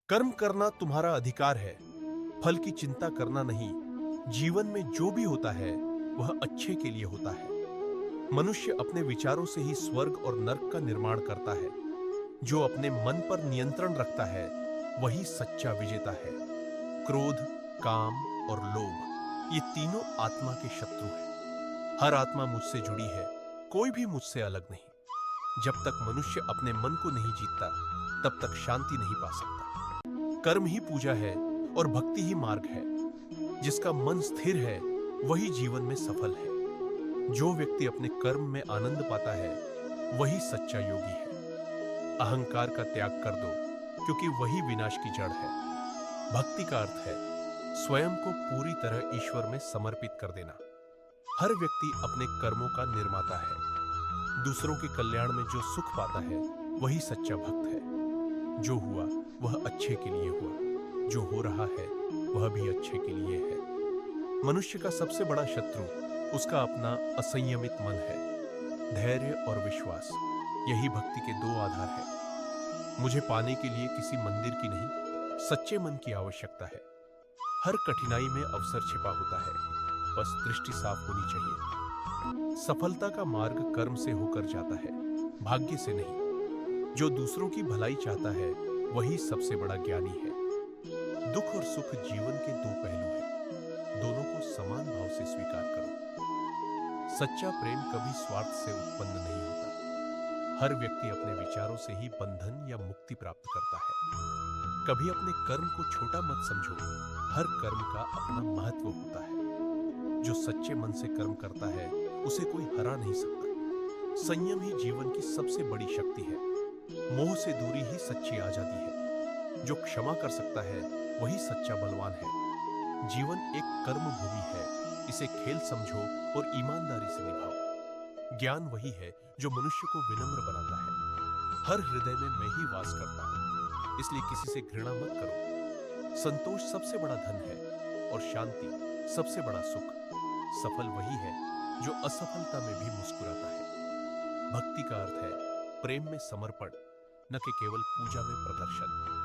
कर्म करना तुम्हारा अधिकार है, फल की चिंता करना नहीं। जीवन में जो भी होता है वह अच्छे के लिए होता है। मनुष्य अपने विचारों से ही स्वर्ग और नर्क का निर्माण करता है। जो अपने मन पर नियंत्रण रखता है वही सच्चा विजेता है। क्रोध, काम और लोभ ये तीनों आत्मा के शत्रु हैं। हर आत्मा मुझसे जुड़ी है, कोई भी मुझसे अलग नहीं। जब तक मनुष्य अपने मन को नहीं जीतता तब तक शांति नहीं पा सकता। कर्म ही पूजा है और भक्ति ही मार्ग है। जिसका मन स्थिर है वही जीवन में सफल है। जो व्यक्ति अपने कर्म में आनंद पाता है वही सच्चा योगी है। अहंकार का त्याग कर दो, क्योंकि वही विनाश की जड़ है। भक्ति का अर्थ है स्वयं को पूरी तरह ईश्वर में समर्पित कर देना। हर व्यक्ति अपने कर्मों का निर्माता है। दूसरों के कल्याण में जो सुख पाता है वही सच्चा भक्त है। जो हुआ वह अच्छे के लिए हुआ, जो हो रहा है वह भी अच्छे के लिए है। मनुष्य का सबसे बड़ा शत्रु उसका अपना असंयमित मन है। धैर्य और विश्वास यही भक्ति के दो आधार है। मुझे पाने के लिए किसी मंदिर की नहीं, सच्चे मन की आवश्यकता है। हर कठिनाई में अवसर छिपा होता है, बस दृष्टि साफ होनी चाहिए। सफलता का मार्ग कर्म से होकर जाता है, भाग्य से नहीं। जो दूसरों की भलाई चाहता है वही सबसे बड़ा ज्ञानी है। दुख और सुख जीवन के दो पहलू हैं, दोनों को समान भाव से स्वीकार करो। सच्चा प्रेम कभी स्वार्थ से उत्पन्न नहीं होता। हर व्यक्ति अपने विचारों से ही बंधन या मुक्ति प्राप्त करता है। कभी अपने कर्म को छोटा मत समझो, हर कर्म का अपना महत्व होता है। जो सच्चे मन से कर्म करता है उसे कोई हरा नहीं सकता। संयम ही जीवन की सबसे बड़ी शक्ति है। मोह से दूरी ही सच्ची आजादी है। जो क्षमा कर सकता है वही सच्चा बलवान है। जीवन एक कर्म भूमि है, इसे खेल समझो और ईमानदारी से निभाओ। ज्ञान वही है जो मनुष्य को विनम्र बनाता है। हर हृदय में मैं ही वास करता हूं, इसलिए किसी से घृणा मत करो। संतोष सबसे बड़ा धन है और शांति सबसे बड़ा सुख। सफल वही है जो असफलता में भी मुस्कुराता है। भक्ति का अर्थ है प्रेम में समर्पण, न कि केवल पूजा में प्रदर्शन।